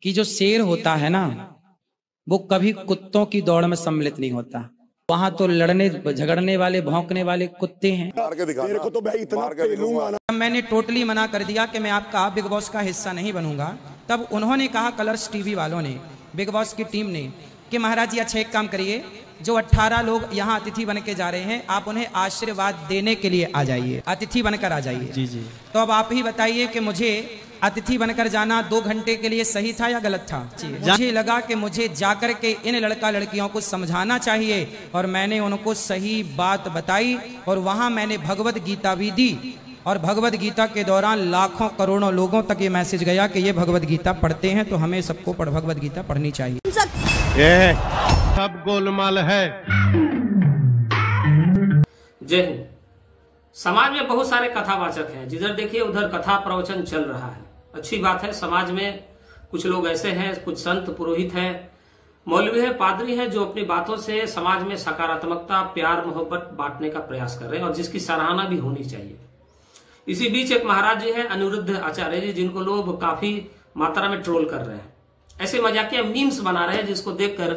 कि जो शेर होता है ना, वो कभी कुत्तों की दौड़ में सम्मिलित नहीं होता। वहां तो लड़ने झगड़ने वाले भौंकने वाले कुत्ते हैं। तेरे को तो मैं इतना पेलूंगा ना। मैंने टोटली मना कर दिया कि मैं आपका बिग बॉस का हिस्सा नहीं बनूंगा। तब उन्होंने कहा, कलर्स टीवी वालों ने, बिग बॉस की टीम ने, कि महाराज जी अच्छा एक काम करिए, जो 18 लोग यहाँ अतिथि बन के जा रहे हैं, आप उन्हें आशीर्वाद देने के लिए आ जाइए, अतिथि बनकर आ जाइए। जी जी। तो अब आप ही बताइए कि मुझे अतिथि बनकर जाना 2 घंटे के लिए सही था या गलत था? मुझे लगा कि मुझे जाकर के इन लड़का लड़कियों को समझाना चाहिए, और मैंने उनको सही बात बताई। और वहां मैंने भगवत गीता भी दी, और भगवत गीता के दौरान लाखों करोड़ों लोगों तक ये मैसेज गया कि ये भगवत गीता पढ़ते हैं, तो हमें सबको भगवत गीता पढ़नी चाहिए। सब गोलमाल है। जय हिंद। समाज में बहुत सारे कथावाचक हैं, जिधर देखिए उधर कथा प्रवचन चल रहा है। अच्छी बात है, समाज में कुछ लोग ऐसे हैं, कुछ संत पुरोहित हैं, मौलवी हैं, पादरी हैं, जो अपनी बातों से समाज में सकारात्मकता, प्यार, मोहब्बत बांटने का प्रयास कर रहे हैं, और जिसकी सराहना भी होनी चाहिए। इसी बीच एक महाराज जी हैं, अनिरुद्ध आचार्य जी, जिनको लोग काफी मात्रा में ट्रोल कर रहे हैं, ऐसे मजाकिया मीम्स बना रहे हैं, जिसको देखकर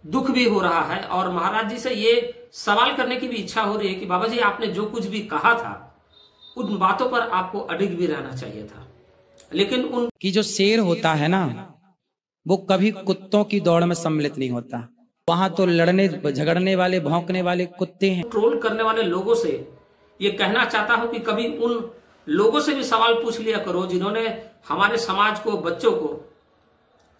दुख भी हो रहा है। और महाराज जी से ये सवाल करने की भी इच्छा हो रही है कि बाबा जी, आपने जो कुछ भी कहा था, उन बातों पर आपको अडिग भी रहना चाहिए था, लेकिन उन कि जो शेर होता है ना, वो कभी कुत्तों की दौड़ में सम्मिलित नहीं होता। वहां तो लड़ने झगड़ने वाले भौंकने वाले कुत्ते हैं। ट्रोल करने वाले लोगों से ये कहना चाहता हूं कि कभी उन लोगों से भी सवाल पूछ लिया करो, जिन्होंने हमारे समाज को, बच्चों को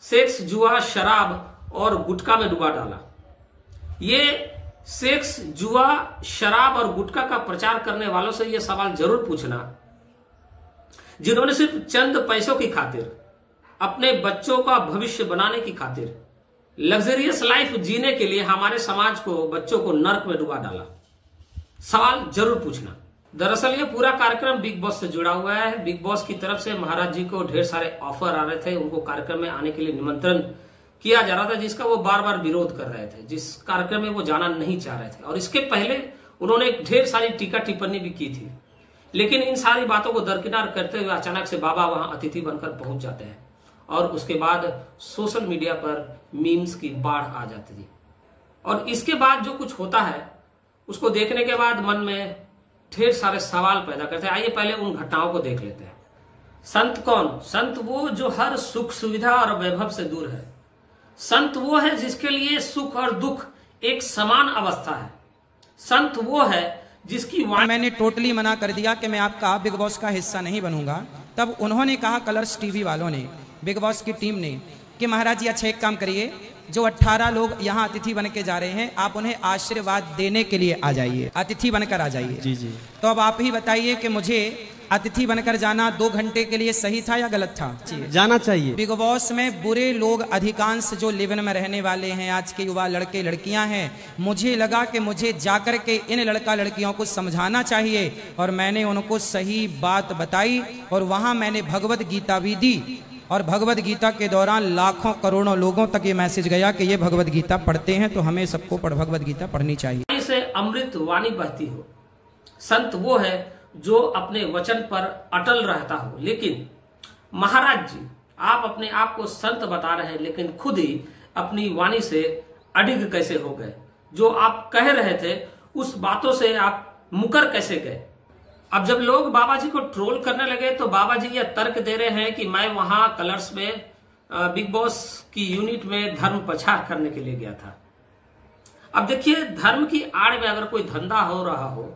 सेक्स, जुआ, शराब और गुटखा में डुबा डाला। ये सेक्स, जुआ, शराब और गुटखा का प्रचार करने वालों से यह सवाल जरूर पूछना, जिन्होंने सिर्फ चंद पैसों की खातिर, अपने बच्चों का भविष्य बनाने की खातिर, लग्जरियस लाइफ जीने के लिए हमारे समाज को, बच्चों को नर्क में डुबा डाला। सवाल जरूर पूछना। दरअसल ये पूरा कार्यक्रम बिग बॉस से जुड़ा हुआ है। बिग बॉस की तरफ से महाराज जी को ढेर सारे ऑफर आ रहे थे, उनको कार्यक्रम में आने के लिए निमंत्रण किया जा रहा था, जिसका वो बार बार विरोध कर रहे थे, जिस कार्यक्रम में वो जाना नहीं चाह रहे थे। और इसके पहले उन्होंने ढेर सारी टीका टिप्पणी भी की थी, लेकिन इन सारी बातों को दरकिनार करते हुए अचानक से बाबा वहां अतिथि बनकर पहुंच जाते हैं, और उसके बाद सोशल मीडिया पर मीम्स की बाढ़ आ जाती थी। और इसके बाद जो कुछ होता है, उसको देखने के बाद मन में ढेर सारे सवाल पैदा करते हैं। आइए पहले उन घटनाओं को देख लेते हैं। संत कौन? संत वो जो हर सुख सुविधा और वैभव से दूर है। संत वो है जिसके लिए सुख और दुख एक समान अवस्था है। संत वो है जिसकी मैंने टोटली मना कर दिया कि मैं आपका बिग बॉस का हिस्सा नहीं बनूंगा। तब उन्होंने कहा, कलर्स टीवी वालों ने, बिग बॉस की टीम ने, कि महाराज जी अच्छा एक काम करिए, जो 18 लोग यहाँ अतिथि बन के जा रहे हैं, आप उन्हें आशीर्वाद देने के लिए आ जाइए, अतिथि बनकर आ जाइए। जी जी। तो अब आप ही बताइए कि मुझे अतिथि बनकर जाना 2 घंटे के लिए सही था या गलत था? जाना चाहिए। बिग बॉस में बुरे लोग अधिकांश जो लिव इन में रहने वाले हैं, आज के युवा लड़के लड़कियां हैं, मुझे लगा कि मुझे जाकर के इन लड़का लड़कियों को समझाना चाहिए, और मैंने उनको सही बात बताई। और वहां मैंने भगवत गीता भी दी, और भगवत गीता के दौरान लाखों करोड़ों लोगों तक ये मैसेज गया कि ये भगवत गीता पढ़ते हैं, तो हमें सबको भगवत गीता पढ़नी चाहिए। से अमृत वाणी बहती हो। संत वो है जो अपने वचन पर अटल रहता हो। लेकिन महाराज जी, आप अपने आप को संत बता रहे हैं, लेकिन खुद ही अपनी वाणी से अडिग कैसे हो गए? जो आप कह रहे थे, उस बातों से आप मुकर कैसे गए? अब जब लोग बाबा जी को ट्रोल करने लगे, तो बाबा जी यह तर्क दे रहे हैं कि मैं वहां कलर्स में बिग बॉस की यूनिट में धर्म प्रचार करने के लिए गया था। अब देखिए, धर्म की आड़ में अगर कोई धंधा हो रहा हो,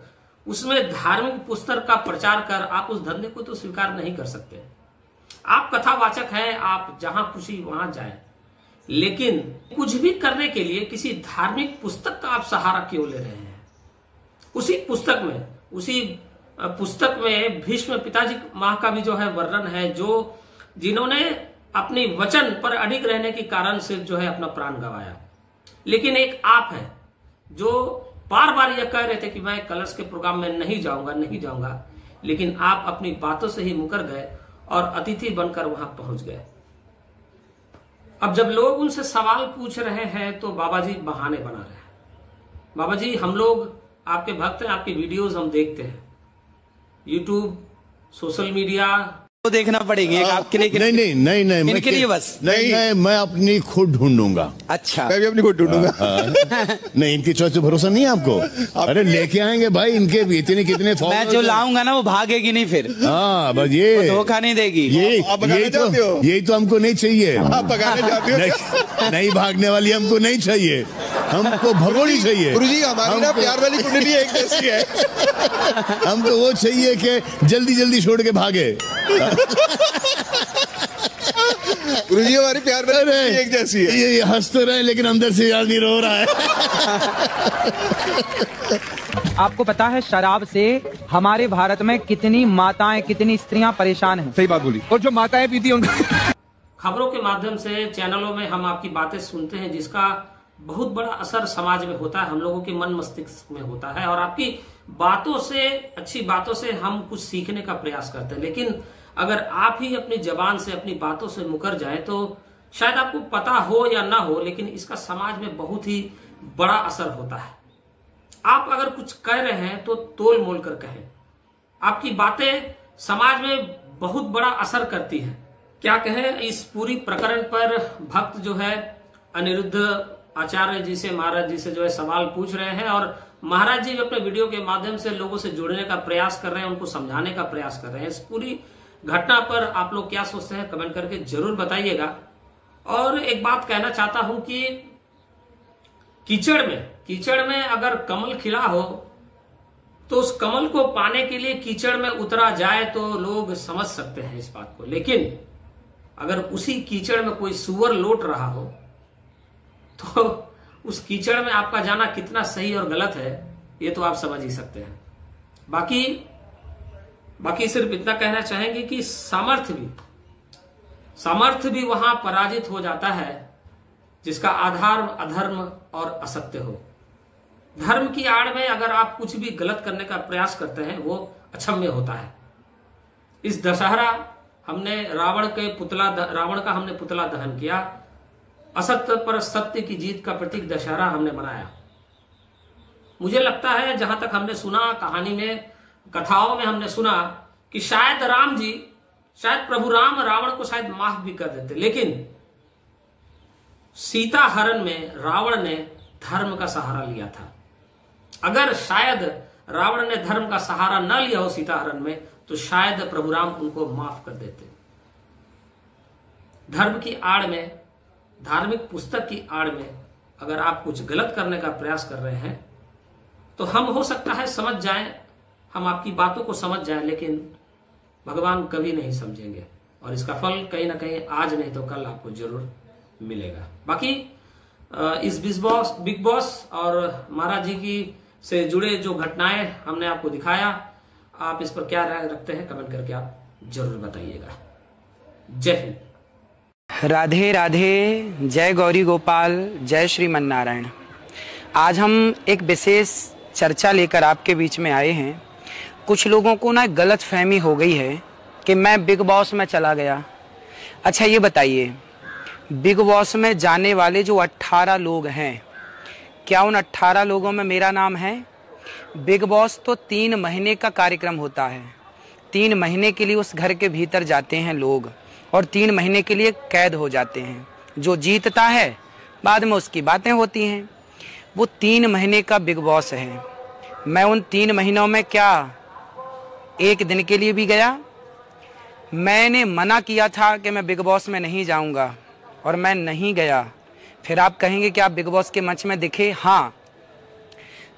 उसमें धार्मिक पुस्तक का प्रचार कर आप उस धंधे को तो स्वीकार नहीं कर सकते। आप कथावाचक हैं, आप जहां खुशी वहां जाएं, लेकिन कुछ भी करने के लिए किसी धार्मिक पुस्तक का आप सहारा क्यों ले रहे हैं? उसी पुस्तक में भीष्म पिताजी मां का भी जो है वर्णन है, जो जिन्होंने अपनी वचन पर अडिग रहने के कारण से जो है अपना प्राण गंवाया। लेकिन एक आप है जो बार बार यह कह रहे थे कि मैं कलर्स के प्रोग्राम में नहीं जाऊंगा, लेकिन आप अपनी बातों से ही मुकर गए और अतिथि बनकर वहां पहुंच गए। अब जब लोग उनसे सवाल पूछ रहे हैं, तो बाबा जी बहाने बना रहे हैं। बाबा जी, हम लोग आपके भक्त हैं, आपकी वीडियोस हम देखते हैं, यूट्यूब, सोशल मीडिया, तो देखना पड़ेंगे आपके लिए। नहीं मैं इनके लिए बस नहीं, मैं अपनी खुद ढूंढूंगा। अच्छा, मैं भी अपनी खुद ढूंढूंगा। नहीं, इनकी चॉइस पे भरोसा नहीं है आपको? अरे लेके आएंगे भाई, इनके भी इतने कितने मैं जो लाऊंगा ना वो भागेगी नहीं फिर। हाँ बस ये धोखा नहीं देगी। यही तो हमको नहीं चाहिए। आप भगाने जाते हो? नहीं भागने वाली हमको नहीं चाहिए, हमको भगोड़ी चाहिए। गुरुजी हमारी ना प्यार वाली कुंडली एक जैसी है। हमको वो चाहिए कि जल्दी जल्दी छोड़ के भागे। गुरुजी हमारी प्यार वाली कुंडली एक जैसी है। ये हंस तो रहे लेकिन अंदर से याद नहीं रो रहा है। आपको पता है शराब से हमारे भारत में कितनी माताएं, कितनी स्त्रियां परेशान हैं? सही बात बोली। और जो माताएं पीती होंगी। खबरों के माध्यम से चैनलों में हम आपकी बातें सुनते हैं, जिसका बहुत बड़ा असर समाज में होता है, हम लोगों के मन मस्तिष्क में होता है, और आपकी बातों से, अच्छी बातों से हम कुछ सीखने का प्रयास करते हैं। लेकिन अगर आप ही अपनी जबान से, अपनी बातों से मुकर जाएं तो शायद आपको पता हो या ना हो, लेकिन इसका समाज में बहुत ही बड़ा असर होता है। आप अगर कुछ कह रहे हैं तो तोल मोल कर कहें। आपकी बातें समाज में बहुत बड़ा असर करती हैं। क्या कहें, इस पूरी प्रकरण पर भक्त जो है अनिरुद्ध आचार्य जी से, महाराज जी से जो है सवाल पूछ रहे हैं, और महाराज जी अपने वीडियो के माध्यम से लोगों से जुड़ने का प्रयास कर रहे हैं, उनको समझाने का प्रयास कर रहे हैं। इस पूरी घटना पर आप लोग क्या सोचते हैं कमेंट करके जरूर बताइएगा। और एक बात कहना चाहता हूं कि कीचड़ में अगर कमल खिला हो तो उस कमल को पाने के लिए कीचड़ में उतरा जाए तो लोग समझ सकते हैं इस बात को। लेकिन अगर उसी कीचड़ में कोई सुअर लौट रहा हो तो उस कीचड़ में आपका जाना कितना सही और गलत है ये तो आप समझ ही सकते हैं। बाकी सिर्फ इतना कहना चाहेंगे कि सामर्थ्य भी वहां पराजित हो जाता है जिसका आधार अधर्म और असत्य हो। धर्म की आड़ में अगर आप कुछ भी गलत करने का प्रयास करते हैं वो अक्षम्य होता है। इस दशहरा हमने रावण का हमने पुतला दहन किया। असत्य पर सत्य की जीत का प्रतीक दशहरा हमने मनाया। मुझे लगता है, जहां तक हमने सुना कहानी में, कथाओं में हमने सुना कि शायद प्रभु राम रावण को शायद माफ भी कर देते, लेकिन सीता हरण में रावण ने धर्म का सहारा लिया था। अगर शायद रावण ने धर्म का सहारा न लिया हो सीता हरण में तो शायद प्रभु राम उनको माफ कर देते। धर्म की आड़ में, धार्मिक पुस्तक की आड़ में अगर आप कुछ गलत करने का प्रयास कर रहे हैं तो हम हो सकता है समझ जाएं, हम आपकी बातों को समझ जाएं, लेकिन भगवान कभी नहीं समझेंगे और इसका फल कहीं ना कहीं आज नहीं तो कल आपको जरूर मिलेगा। बाकी इस बिग बॉस और महाराज जी की से जुड़े जो घटनाएं हमने आपको दिखाया, आप इस पर क्या राय रखते हैं कमेंट करके आप जरूर बताइएगा। जय हिंद। राधे राधे, जय गौरी गोपाल, जय श्रीमन नारायण। आज हम एक विशेष चर्चा लेकर आपके बीच में आए हैं। कुछ लोगों को ना गलत फहमी हो गई है कि मैं बिग बॉस में चला गया। अच्छा ये बताइए, बिग बॉस में जाने वाले जो 18 लोग हैं, क्या उन 18 लोगों में मेरा नाम है? बिग बॉस तो 3 महीने का कार्यक्रम होता है। 3 महीने के लिए उस घर के भीतर जाते हैं लोग और 3 महीने के लिए कैद हो जाते हैं। जो जीतता है बाद में उसकी बातें होती हैं। वो 3 महीने का बिग बॉस है। मैं उन 3 महीनों में क्या एक दिन के लिए भी गया? मैंने मना किया था कि मैं बिग बॉस में नहीं जाऊंगा और मैं नहीं गया। फिर आप कहेंगे कि आप बिग बॉस के मंच में दिखे। हाँ,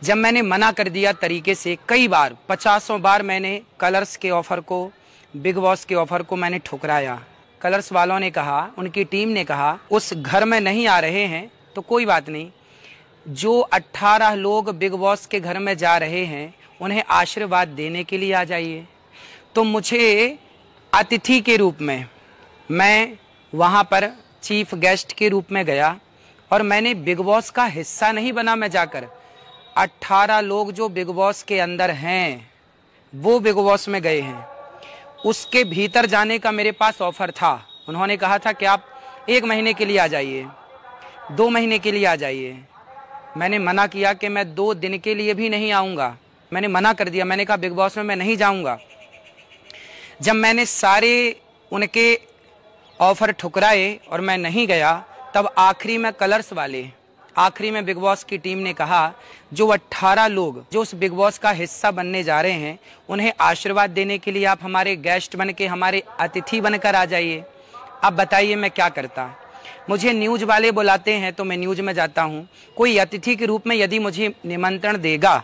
जब मैंने मना कर दिया तरीके से, कई बार 50 बार मैंने कलर्स के ऑफर को, बिग बॉस के ऑफर को मैंने ठुकराया। कलर्स वालों ने कहा, उनकी टीम ने कहा उस घर में नहीं आ रहे हैं तो कोई बात नहीं, जो 18 लोग बिग बॉस के घर में जा रहे हैं उन्हें आशीर्वाद देने के लिए आ जाइए। तो मुझे अतिथि के रूप में, मैं वहाँ पर चीफ गेस्ट के रूप में गया और मैंने बिग बॉस का हिस्सा नहीं बना। मैं जाकर 18 लोग जो बिग बॉस के अंदर हैं वो बिग बॉस में गए हैं, उसके भीतर जाने का मेरे पास ऑफर था। उन्होंने कहा था कि आप 1 महीने के लिए आ जाइए, 2 महीने के लिए आ जाइए। मैंने मना किया कि मैं 2 दिन के लिए भी नहीं आऊँगा। मैंने मना कर दिया, मैंने कहा बिग बॉस में मैं नहीं जाऊँगा। जब मैंने सारे उनके ऑफर ठुकराए और मैं नहीं गया, तब आखिरी में कलर्स वाले, आखिरी में बिग बॉस की टीम ने कहा जो 18 लोग जो उस बिग बॉस का हिस्सा बनने जा रहे हैं, उन्हें आशीर्वाद देने के लिए आप हमारे गेस्ट बन के, हमारे अतिथि बनकर आ जाइए। अब बताइए मैं क्या करता। मुझे न्यूज वाले बुलाते हैं तो मैं न्यूज में जाता हूँ। कोई अतिथि के रूप में यदि मुझे निमंत्रण देगा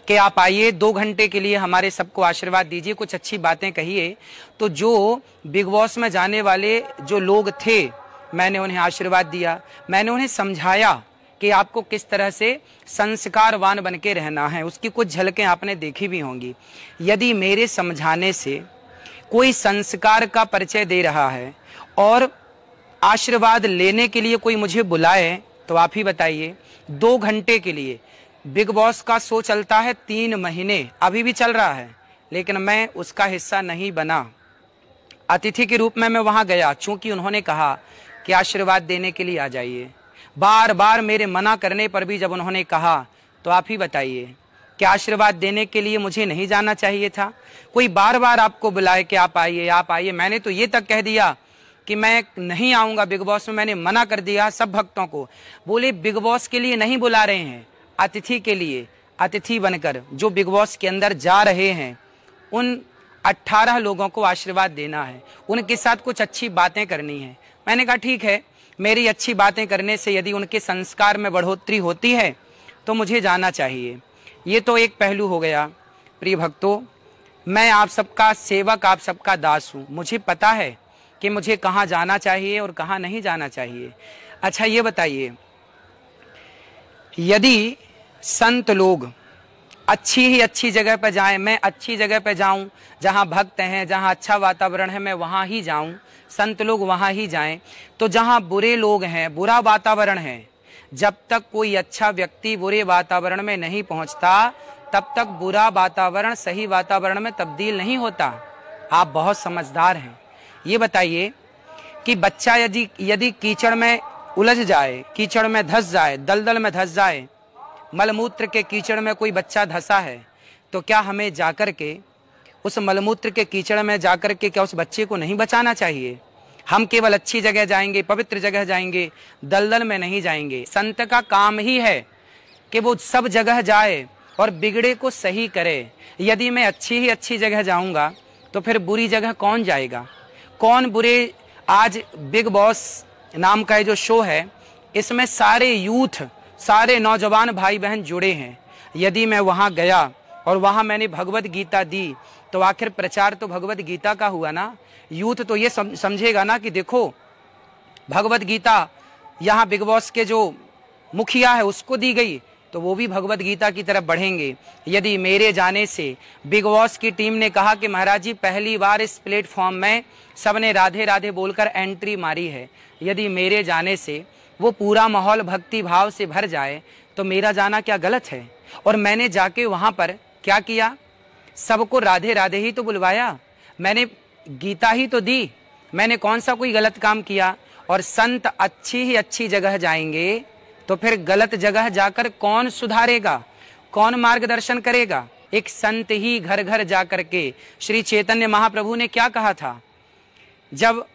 कि आप आइए 2 घंटे के लिए हमारे सबको आशीर्वाद दीजिए, कुछ अच्छी बातें कहिए, तो जो बिग बॉस में जाने वाले जो लोग थे, मैंने उन्हें आशीर्वाद दिया, मैंने उन्हें समझाया कि आपको किस तरह से संस्कारवान बन के रहना है। उसकी कुछ झलकें आपने देखी भी होंगी। यदि मेरे समझाने से कोई संस्कार का परिचय दे रहा है और आशीर्वाद लेने के लिए कोई मुझे बुलाए, तो आप ही बताइए। 2 घंटे के लिए बिग बॉस का शो चलता है 3 महीने, अभी भी चल रहा है, लेकिन मैं उसका हिस्सा नहीं बना। अतिथि के रूप में मैं वहां गया, चूंकि उन्होंने कहा कि आशीर्वाद देने के लिए आ जाइए। बार बार मेरे मना करने पर भी जब उन्होंने कहा, तो आप ही बताइए कि आशीर्वाद देने के लिए मुझे नहीं जाना चाहिए था? कोई बार बार आपको बुलाए कि आप आइए आप आइए। मैंने तो ये तक कह दिया कि मैं नहीं आऊंगा बिग बॉस में, मैंने मना कर दिया सब भक्तों को। बोले बिग बॉस के लिए नहीं बुला रहे हैं, अतिथि के लिए, अतिथि बनकर जो बिग बॉस के अंदर जा रहे हैं उन 18 लोगों को आशीर्वाद देना है, उनके साथ कुछ अच्छी बातें करनी है। मैंने कहा ठीक है, मेरी अच्छी बातें करने से यदि उनके संस्कार में बढ़ोतरी होती है तो मुझे जाना चाहिए। ये तो एक पहलू हो गया। प्रिय भक्तों, मैं आप सबका सेवक, आप सबका दास हूँ। मुझे पता है कि मुझे कहाँ जाना चाहिए और कहाँ नहीं जाना चाहिए। अच्छा ये बताइए, यदि संत लोग अच्छी ही अच्छी जगह पर जाएं, मैं अच्छी जगह पर जाऊं, जहां भक्त हैं, जहां अच्छा वातावरण है, मैं वहां ही जाऊं, संत लोग वहां ही जाएं, तो जहां बुरे लोग हैं, बुरा वातावरण है, जब तक कोई अच्छा व्यक्ति बुरे वातावरण में नहीं पहुंचता, तब तक बुरा वातावरण सही वातावरण में तब्दील नहीं होता। आप बहुत समझदार हैं। ये बताइए कि बच्चा यदि कीचड़ में उलझ जाए, कीचड़ में धंस जाए, दलदल में धंस जाए, मलमूत्र के कीचड़ में कोई बच्चा धंसा है, तो क्या हमें जाकर के उस मलमूत्र के कीचड़ में जाकर के क्या उस बच्चे को नहीं बचाना चाहिए? हम केवल अच्छी जगह जाएंगे, पवित्र जगह जाएंगे, दलदल में नहीं जाएंगे। संत का काम ही है कि वो सब जगह जाए और बिगड़े को सही करे। यदि मैं अच्छी ही अच्छी जगह जाऊंगा तो फिर बुरी जगह कौन जाएगा? कौन बुरे? आज बिग बॉस नाम का जो शो है, इसमें सारे यूथ, सारे नौजवान भाई बहन जुड़े हैं। यदि मैं वहां गया और वहां मैंने भगवत गीता दी, तो आखिर प्रचार तो भगवत गीता का हुआ ना। यूथ तो ये समझेगा ना कि देखो भगवत गीता यहाँ बिग बॉस के जो मुखिया है उसको दी गई, तो वो भी भगवत गीता की तरफ बढ़ेंगे। यदि मेरे जाने से बिग बॉस की टीम ने कहा कि महाराज जी पहली बार इस प्लेटफॉर्म में सबने राधे राधे बोलकर एंट्री मारी है, यदि मेरे जाने से वो पूरा माहौल भक्ति भाव से भर जाए, तो मेरा जाना क्या गलत है? और मैंने जाके वहां पर क्या किया? सबको राधे राधे ही तो बुलवाया, मैंने गीता ही तो दी, मैंने कौन सा कोई गलत काम किया? और संत अच्छी ही अच्छी जगह जाएंगे तो फिर गलत जगह जाकर कौन सुधारेगा, कौन मार्गदर्शन करेगा? एक संत ही घर घर जाकर के, श्री चैतन्य महाप्रभु ने क्या कहा था? जब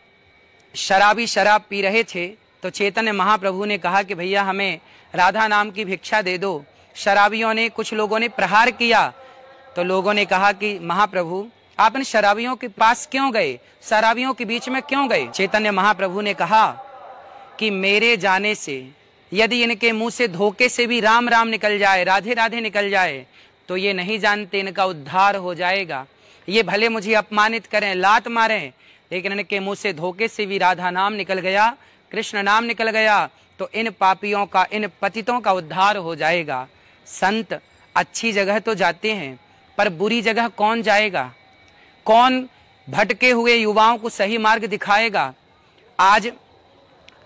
शराबी शराब पी रहे थे तो चैतन्य महाप्रभु ने कहा कि भैया हमें राधा नाम की भिक्षा दे दो। शराबियों ने, कुछ लोगों ने प्रहार किया, तो लोगों ने कहा कि महाप्रभु आप इन शराबियों के पास क्यों गए, शराबियों के बीच में क्यों गए? चैतन्य महाप्रभु ने कहा कि मेरे जाने से यदि इनके मुंह से धोखे से भी राम राम निकल जाए, राधे राधे निकल जाए, तो ये नहीं जानते इनका उद्धार हो जाएगा। ये भले मुझे अपमानित करें, लात मारें, लेकिन इनके मुंह से धोखे से भी राधा नाम निकल गया, कृष्ण नाम निकल गया, तो इन पापियों का, इन पतितों का उद्धार हो जाएगा। संत अच्छी जगह तो जाते हैं, पर बुरी जगह कौन जाएगा? कौन भटके हुए युवाओं को सही मार्ग दिखाएगा? आज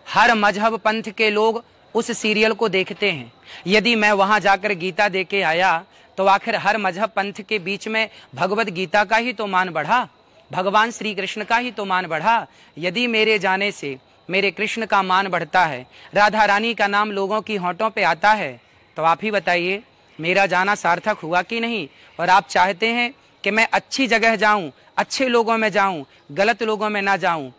हर मजहब पंथ के लोग उस सीरियल को देखते हैं। यदि मैं वहां जाकर गीता दे के आया, तो आखिर हर मजहब पंथ के बीच में भगवत गीता का ही तो मान बढ़ा, भगवान श्री कृष्ण का ही तो मान बढ़ा। यदि मेरे जाने से मेरे कृष्ण का मान बढ़ता है, राधा रानी का नाम लोगों की होंठों पे आता है, तो आप ही बताइए मेरा जाना सार्थक हुआ कि नहीं? और आप चाहते हैं कि मैं अच्छी जगह जाऊं, अच्छे लोगों में जाऊं, गलत लोगों में ना जाऊं।